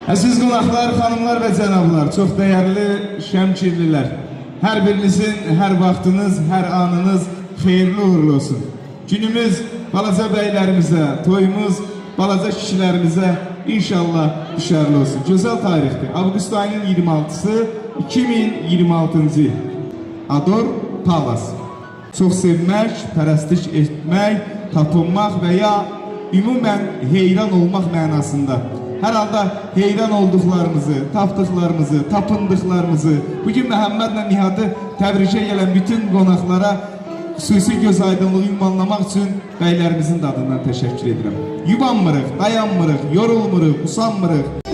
Əziz qonaqlar, xanımlar və cənablar, çox dəyərli Şəmkirlilər, hər birinizin, hər vaxtınız, hər anınız xeyirli uğurlu olsun. Günümüz balaca bəylərimizə, toyumuz balaca kişilərimizə inşallah düşərli olsun. Gözəl tarixdir. Avqust ayının 26-sı 2026-cı il. Ador Palas. Çox sevmək, pərəstiş etmək, tapınmaq və ya ümumən heyran olmaq mənasında. Hər halda heyran olduqlarımızı, tapdıqlarımızı, tapındıqlarımızı, bugün Məhəmmədlə Nihadı təbrikə gələn bütün qonaqlara xüsusi göz aydınlığı ünvanlamaq üçün bəylərimizin də adından təşəkkür edirəm. Yubanmırıq, dayanmırıq, yorulmuruq, usanmırıq.